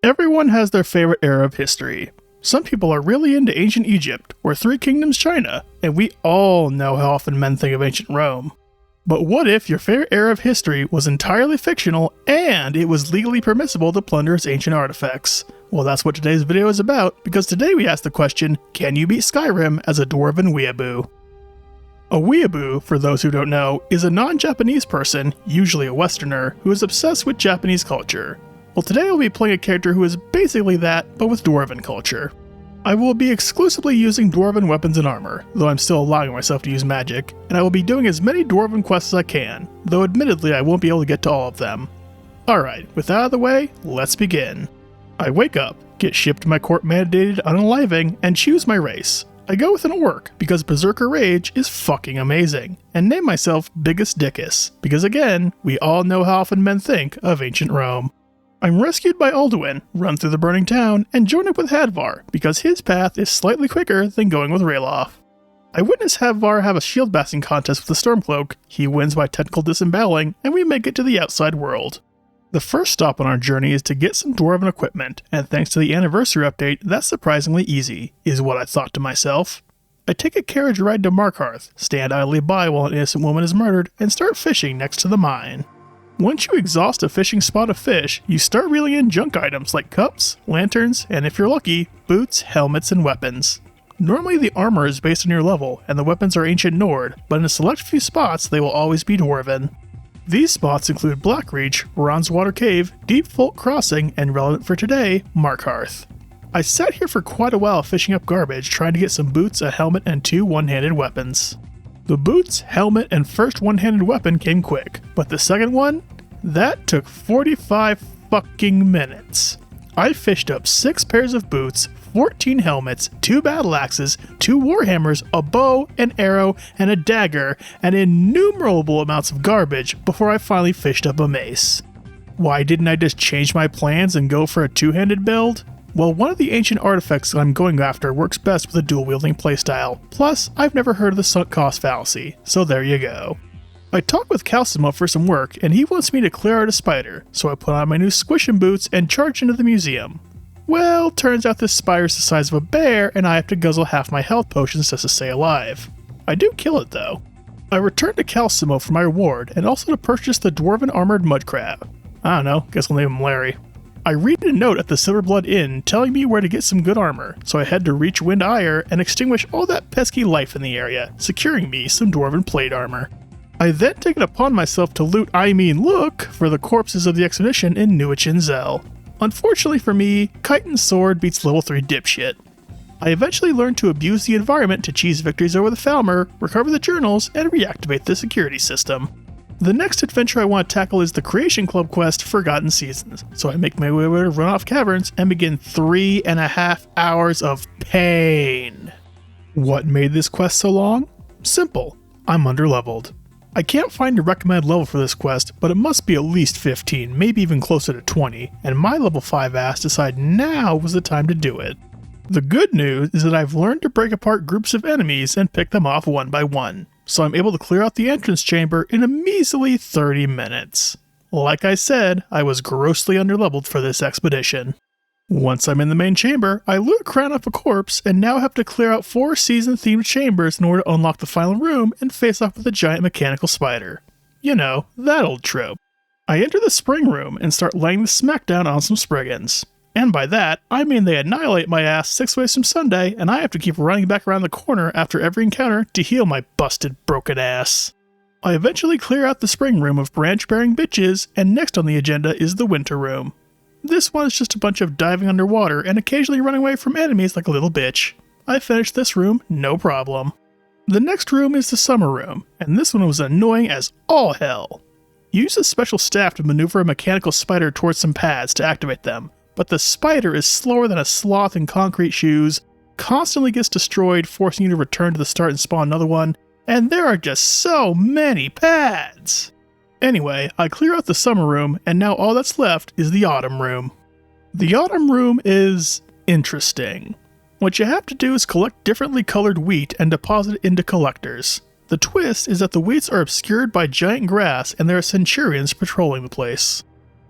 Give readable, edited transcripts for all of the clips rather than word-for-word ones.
Everyone has their favorite era of history. Some people are really into ancient Egypt or Three Kingdoms China, and we all know how often men think of ancient Rome. But what if your favorite era of history was entirely fictional and it was legally permissible to plunder its ancient artifacts? Well, that's what today's video is about, because today we ask the question, can you beat Skyrim as a Dwarven weeaboo? A weeaboo, for those who don't know, is a non-Japanese person, usually a Westerner, who is obsessed with Japanese culture. Well, today I'll be playing a character who is basically that, but with Dwarven culture. I will be exclusively using Dwarven weapons and armor, though I'm still allowing myself to use magic, and I will be doing as many Dwarven quests as I can, though admittedly I won't be able to get to all of them. Alright, with that out of the way, let's begin. I wake up, get shipped my court-mandated unaliving, and choose my race. I go with an orc, because Berserker Rage is fucking amazing, and name myself Biggest Dickus, because again, we all know how often men think of ancient Rome. I'm rescued by Alduin, run through the burning town, and join up with Hadvar, because his path is slightly quicker than going with Ralof. I witness Hadvar have a shield blasting contest with the Stormcloak, he wins by technical disemboweling, and we make it to the outside world. The first stop on our journey is to get some Dwarven equipment, and thanks to the anniversary update, that's surprisingly easy, is what I thought to myself. I take a carriage ride to Markarth, stand idly by while an innocent woman is murdered, and start fishing next to the mine. Once you exhaust a fishing spot of fish, you start reeling in junk items like cups, lanterns, and if you're lucky, boots, helmets, and weapons. Normally the armor is based on your level, and the weapons are ancient Nord, but in a select few spots they will always be Dwarven. These spots include Blackreach, Bronzewater Cave, Deep Folk Crossing, and relevant for today, Markarth. I sat here for quite a while fishing up garbage trying to get some boots, a helmet, and 2 one-handed weapons. The boots, helmet, and first one-handed weapon came quick, but the second one? That took 45 fucking minutes. I fished up 6 pairs of boots, 14 helmets, 2 battle axes, 2 warhammers, a bow, an arrow, and a dagger, and innumerable amounts of garbage before I finally fished up a mace. Why didn't I just change my plans and go for a 2-handed build? Well, one of the ancient artifacts that I'm going after works best with a dual-wielding playstyle, plus I've never heard of the sunk cost fallacy, so there you go. I talked with Calcimo for some work, and he wants me to clear out a spider, so I put on my new squishin' boots and charge into the museum. Well, turns out this spider's the size of a bear, and I have to guzzle half my health potions just to stay alive. I do kill it though. I return to Calcimo for my reward, and also to purchase the Dwarven Armored Mud Crab. I don't know, guess I'll name him Larry. I read a note at the Silverblood Inn telling me where to get some good armor, so I head to Reachwind Ire and extinguish all that pesky life in the area, securing me some Dwarven plate armor. I then take it upon myself to look for the corpses of the expedition in Newichin Zell. Unfortunately for me, Chitin's sword beats level 3 dipshit. I eventually learn to abuse the environment to cheese victories over the Falmer, recover the journals, and reactivate the security system. The next adventure I want to tackle is the Creation Club quest Forgotten Seasons, so I make my way to Runoff Caverns and begin 3.5 hours of pain. What made this quest so long? Simple. I'm underleveled. I can't find a recommended level for this quest, but it must be at least 15, maybe even closer to 20, and my level 5 ass decided now was the time to do it. The good news is that I've learned to break apart groups of enemies and pick them off one by one, so I'm able to clear out the entrance chamber in a measly 30 minutes. Like I said, I was grossly underleveled for this expedition. Once I'm in the main chamber, I loot a crown off a corpse and now have to clear out 4 season-themed chambers in order to unlock the final room and face off with a giant mechanical spider. You know, that old trope. I enter the spring room and start laying the smackdown on some Spriggans. And by that, I mean they annihilate my ass 6 ways from Sunday and I have to keep running back around the corner after every encounter to heal my busted, broken ass. I eventually clear out the spring room of branch-bearing bitches, and next on the agenda is the winter room. This one is just a bunch of diving underwater and occasionally running away from enemies like a little bitch. I finished this room, no problem. The next room is the summer room, and this one was annoying as all hell. Use a special staff to maneuver a mechanical spider towards some pads to activate them, but the spider is slower than a sloth in concrete shoes, constantly gets destroyed, forcing you to return to the start and spawn another one, and there are just so many pads! Anyway, I clear out the summer room, and now all that's left is the autumn room. The autumn room is interesting. What you have to do is collect differently colored wheat and deposit it into collectors. The twist is that the wheats are obscured by giant grass and there are centurions patrolling the place.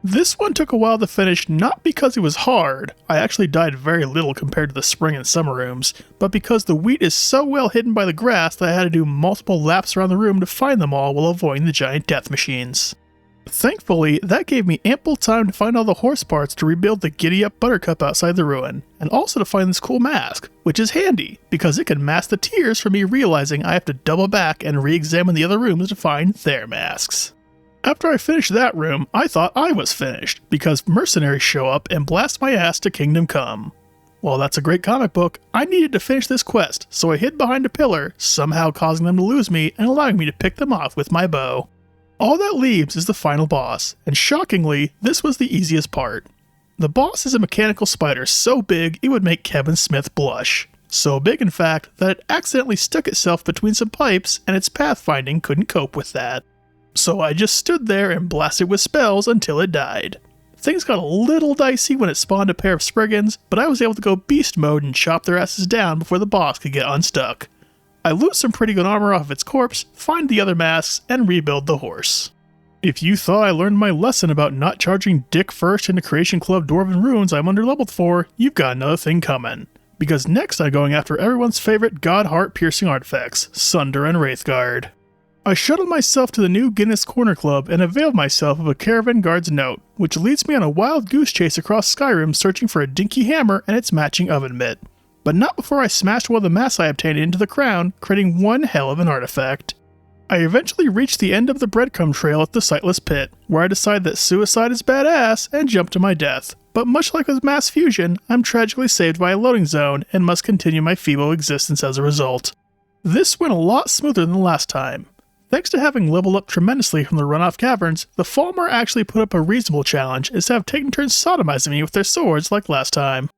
This one took a while to finish, not because it was hard, I actually died very little compared to the spring and summer rooms, but because the wheat is so well hidden by the grass that I had to do multiple laps around the room to find them all while avoiding the giant death machines. Thankfully, that gave me ample time to find all the horse parts to rebuild the giddy-up buttercup outside the ruin, and also to find this cool mask, which is handy, because it can mask the tears from me realizing I have to double back and re-examine the other rooms to find their masks. After I finished that room, I thought I was finished, because mercenaries show up and blast my ass to Kingdom Come. While that's a great comic book, I needed to finish this quest, so I hid behind a pillar, somehow causing them to lose me and allowing me to pick them off with my bow. All that leaves is the final boss, and shockingly, this was the easiest part. The boss is a mechanical spider so big it would make Kevin Smith blush. So big in fact, that it accidentally stuck itself between some pipes and its pathfinding couldn't cope with that. So I just stood there and blasted with spells until it died. Things got a little dicey when it spawned a pair of Spriggans, but I was able to go beast mode and chop their asses down before the boss could get unstuck. I loot some pretty good armor off of its corpse, find the other masks, and rebuild the horse. If you thought I learned my lesson about not charging dick first into Creation Club Dwarven runes I'm underleveled for, you've got another thing coming. Because next I'm going after everyone's favorite god heart piercing artifacts, Sunder and Wraithguard. I shuttled myself to the new Guinness Corner Club and availed myself of a caravan guard's note, which leads me on a wild goose chase across Skyrim searching for a dinky hammer and its matching oven mitt. But not before I smashed one of the masks I obtained into the crown, creating one hell of an artifact. I eventually reached the end of the breadcrumb trail at the Sightless Pit, where I decide that suicide is badass and jump to my death. But much like with mass fusion, I'm tragically saved by a loading zone and must continue my feeble existence as a result. This went a lot smoother than the last time. Thanks to having leveled up tremendously from the runoff caverns, the Falmer actually put up a reasonable challenge instead of taking turns sodomizing me with their swords like last time.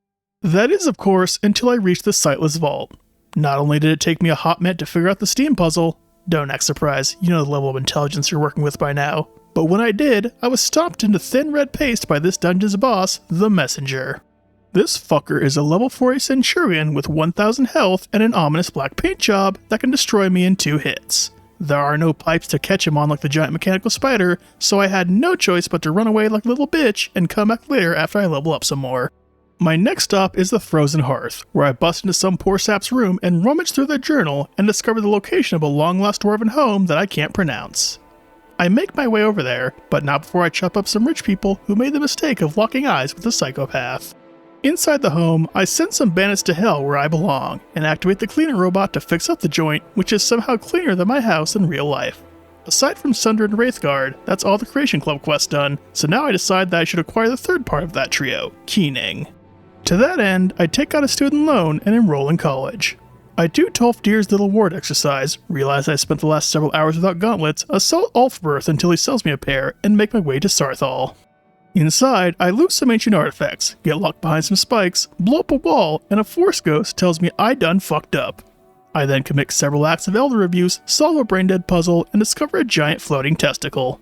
That is, of course, until I reached the Sightless Vault. Not only did it take me a hot minute to figure out the steam puzzle, don't act surprised, you know the level of intelligence you're working with by now, but when I did, I was stomped into thin red paste by this dungeon's boss, the Messenger. This fucker is a level 40 Centurion with 1000 health and an ominous black paint job that can destroy me in 2 hits. There are no pipes to catch him on like the giant mechanical spider, so I had no choice but to run away like a little bitch and come back later after I level up some more. My next stop is the Frozen Hearth, where I bust into some poor sap's room and rummage through their journal and discover the location of a long-lost dwarven home that I can't pronounce. I make my way over there, but not before I chop up some rich people who made the mistake of locking eyes with a psychopath. Inside the home, I send some bandits to hell where I belong, and activate the cleaner robot to fix up the joint, which is somehow cleaner than my house in real life. Aside from Sunder and Wraithguard, that's all the Creation Club quests done, so now I decide that I should acquire the third part of that trio, Keening. To that end, I take out a student loan and enroll in college. I do Tolfdir's little ward exercise, realize I spent the last several hours without gauntlets, assault Ulfberth until he sells me a pair, and make my way to Sarthal. Inside, I loot some ancient artifacts, get locked behind some spikes, blow up a wall, and a force ghost tells me I done fucked up. I then commit several acts of elder abuse, solve a brain-dead puzzle, and discover a giant floating testicle.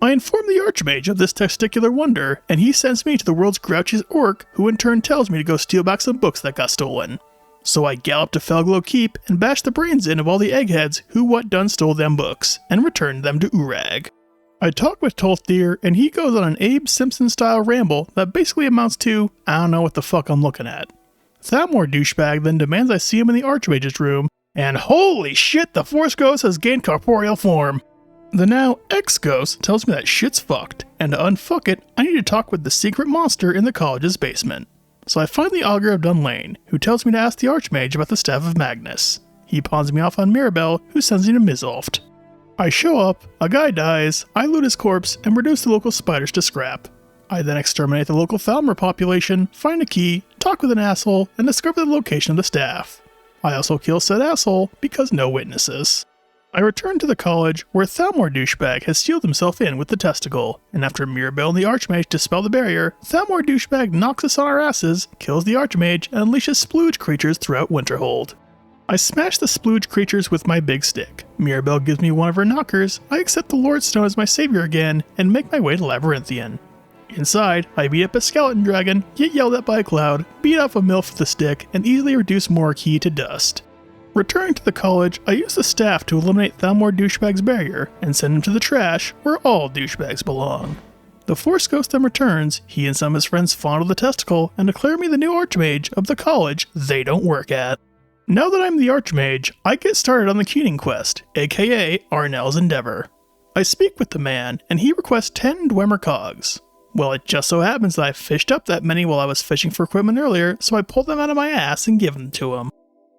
I inform the Archmage of this testicular wonder, and he sends me to the world's grouchiest orc, who in turn tells me to go steal back some books that got stolen. So I gallop to Felglow Keep and bash the brains in of all the eggheads who what done stole them books, and return them to Urag. I talk with Tolfdir, and he goes on an Abe Simpson-style ramble that basically amounts to, I don't know what the fuck I'm looking at. Thalmor douchebag then demands I see him in the Archmage's room, and holy shit, the Force Ghost has gained corporeal form! The now ex-ghost tells me that shit's fucked, and to unfuck it, I need to talk with the secret monster in the college's basement. So I find the Augur of Dunlane, who tells me to ask the Archmage about the Staff of Magnus. He pawns me off on Mirabelle, who sends me to Mizolft. I show up, a guy dies, I loot his corpse, and reduce the local spiders to scrap. I then exterminate the local Falmer population, find a key, talk with an asshole, and discover the location of the staff. I also kill said asshole, because no witnesses. I return to the college, where Thalmor douchebag has sealed himself in with the testicle, and after Mirabelle and the Archmage dispel the barrier, Thalmor douchebag knocks us on our asses, kills the Archmage, and unleashes splooge creatures throughout Winterhold. I smash the splooge creatures with my big stick. Mirabelle gives me one of her knockers, I accept the Lord Stone as my savior again, and make my way to Labyrinthian. Inside, I beat up a skeleton dragon, get yelled at by a cloud, beat off a MILF with a stick, and easily reduce Moriki to dust. Returning to the college, I use the staff to eliminate Thalmor douchebag's barrier and send him to the trash, where all douchebags belong. The Force Ghost then returns, he and some of his friends fondle the testicle and declare me the new Archmage of the college they don't work at. Now that I'm the Archmage, I get started on the Keening quest, aka Arnell's Endeavor. I speak with the man, and he requests 10 Dwemer cogs. Well, it just so happens that I fished up that many while I was fishing for equipment earlier, so I pulled them out of my ass and give them to him.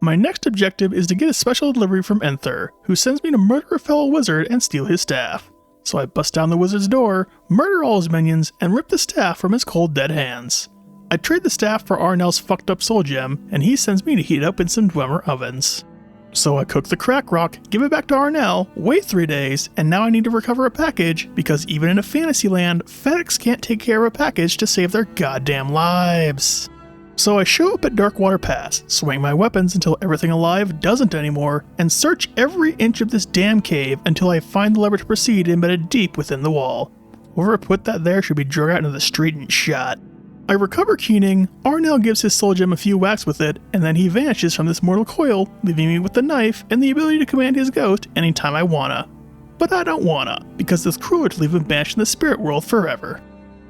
My next objective is to get a special delivery from Enther, who sends me to murder a fellow wizard and steal his staff. So I bust down the wizard's door, murder all his minions, and rip the staff from his cold dead hands. I trade the staff for Arnell's fucked up soul gem, and he sends me to heat it up in some Dwemer ovens. So I cook the crack rock, give it back to Arnell, wait 3 days, and now I need to recover a package, because even in a fantasy land, FedEx can't take care of a package to save their goddamn lives. So I show up at Darkwater Pass, swing my weapons until everything alive doesn't anymore, and search every inch of this damn cave until I find the lever to proceed embedded deep within the wall. Whoever put that there should be dragged out into the street and shot. I recover Keening, Arnell gives his soul gem a few whacks with it, and then he vanishes from this mortal coil, leaving me with the knife and the ability to command his ghost anytime I wanna. But I don't wanna, because it's cruel to leave him banished in the spirit world forever.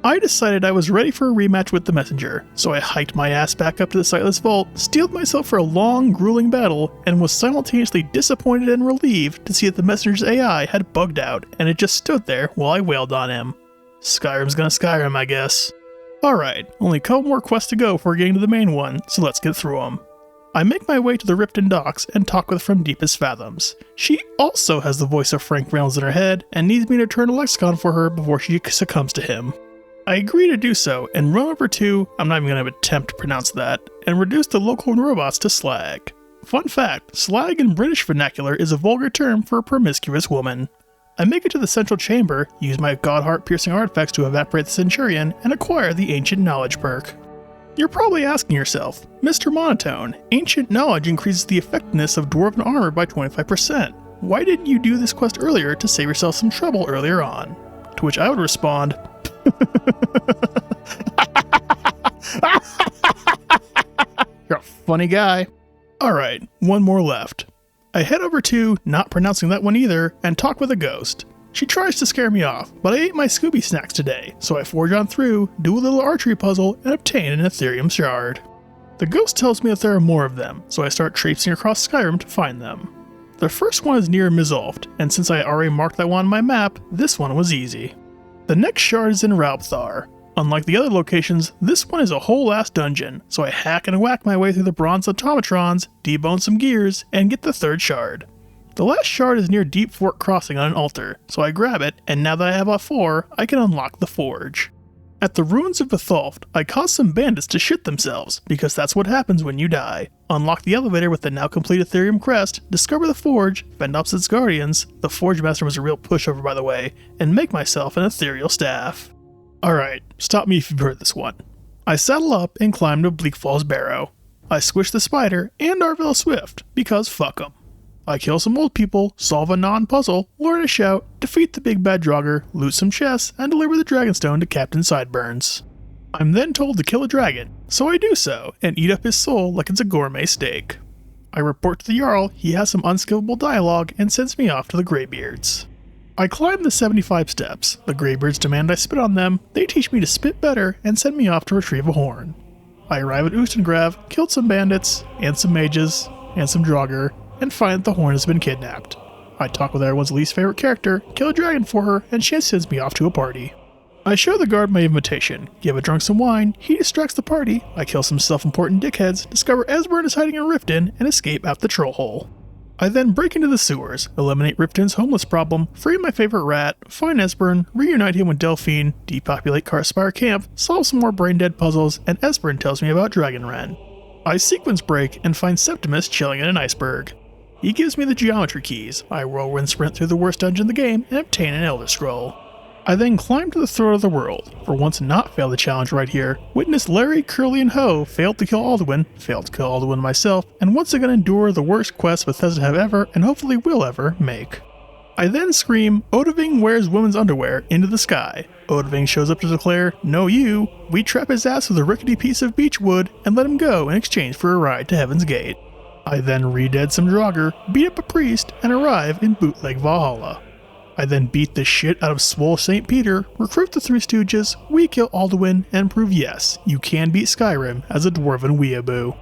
I decided I was ready for a rematch with the messenger, so I hiked my ass back up to the sightless vault, steeled myself for a long, grueling battle, and was simultaneously disappointed and relieved to see that the messenger's AI had bugged out, and it just stood there while I wailed on him. Skyrim's gonna Skyrim, I guess. Alright, only a couple more quests to go before getting to the main one, so let's get through them. I make my way to the Riften docks and talk with From Deepest Fathoms. She also has the voice of Frank Reynolds in her head, and needs me to turn a lexicon for her before she succumbs to him. I agree to do so, and run over to, I'm not even going to attempt to pronounce that, and reduce the local robots to slag. Fun fact, slag in British vernacular is a vulgar term for a promiscuous woman. I make it to the central chamber, use my Godheart piercing artifacts to evaporate the Centurion, and acquire the Ancient Knowledge perk. You're probably asking yourself, Mr. Monotone, Ancient Knowledge increases the effectiveness of Dwarven armor by 25%. Why didn't you do this quest earlier to save yourself some trouble earlier on? To which I would respond, you're a funny guy. Alright, one more left. I head over to, not pronouncing that one either, and talk with a ghost. She tries to scare me off, but I ate my Scooby snacks today, so I forge on through, do a little archery puzzle, and obtain an Ethereum shard. The ghost tells me that there are more of them, so I start traipsing across Skyrim to find them. The first one is near Mizulft, and since I already marked that one on my map, this one was easy. The next shard is in Raubthar. Unlike the other locations, this one is a whole ass dungeon, so I hack and whack my way through the bronze automatrons, debone some gears, and get the third shard. The last shard is near Deep Fork Crossing on an altar, so I grab it, and now that I have all 4, I can unlock the forge. At the ruins of Vitholft, I cause some bandits to shit themselves, because that's what happens when you die. Unlock the elevator with the now complete Ethereum crest, discover the forge, fend off its guardians, the forge master was a real pushover by the way, and make myself an ethereal staff. Alright, stop me if you've heard this one. I saddle up and climb to Bleak Falls Barrow. I squish the spider and Arvel Swift, because fuck 'em. I kill some old people, solve a non-puzzle, learn a shout, defeat the big bad Draugr, loot some chests, and deliver the Dragonstone to Captain Sideburns. I'm then told to kill a dragon, so I do so, and eat up his soul like it's a gourmet steak. I report to the Jarl he has some unskippable dialogue and sends me off to the Greybeards. I climb the 75 steps, the Greybeards demand I spit on them, they teach me to spit better, and send me off to retrieve a horn. I arrive at Ustengrav, killed some bandits, and some mages, and some Draugr, and find that the horn has been kidnapped. I talk with everyone's least favorite character, kill a dragon for her, and she sends me off to a party. I show the guard my invitation, give a drunk some wine, he distracts the party, I kill some self-important dickheads, discover Esbern is hiding in Riften, and escape out the troll hole. I then break into the sewers, eliminate Riften's homeless problem, free my favorite rat, find Esbern, reunite him with Delphine, depopulate Karspire Camp, solve some more brain-dead puzzles, and Esbern tells me about Dragonren. I sequence break and find Septimus chilling in an iceberg. He gives me the geometry keys, I whirlwind sprint through the worst dungeon in the game, and obtain an Elder Scroll. I then climb to the throat of the world, for once not fail the challenge right here, witness Larry, Curly, and Ho failed to kill Alduin, failed to kill Alduin myself, and once again endure the worst quest Bethesda have ever, and hopefully will ever, make. I then scream, Odahviing wears women's underwear, into the sky. Odahviing shows up to declare, no you, we trap his ass with a rickety piece of beech wood, and let him go in exchange for a ride to Heaven's Gate. I then re-dead some Draugr, beat up a priest, and arrive in Bootleg Valhalla. I then beat the shit out of Swole St. Peter, recruit the Three Stooges, we kill Alduin, and prove yes, you can beat Skyrim as a Dwarven weeaboo.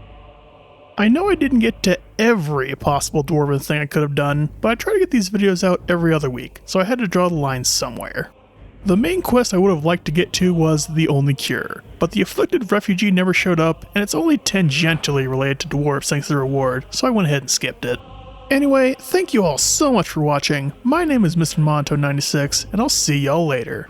I know I didn't get to every possible Dwarven thing I could have done, but I try to get these videos out every other week, so I had to draw the line somewhere. The main quest I would have liked to get to was The Only Cure, but the afflicted refugee never showed up, and it's only tangentially related to dwarves thanks to the reward, so I went ahead and skipped it. Anyway, thank you all so much for watching. My name is Mr. Monto96, and I'll see y'all later.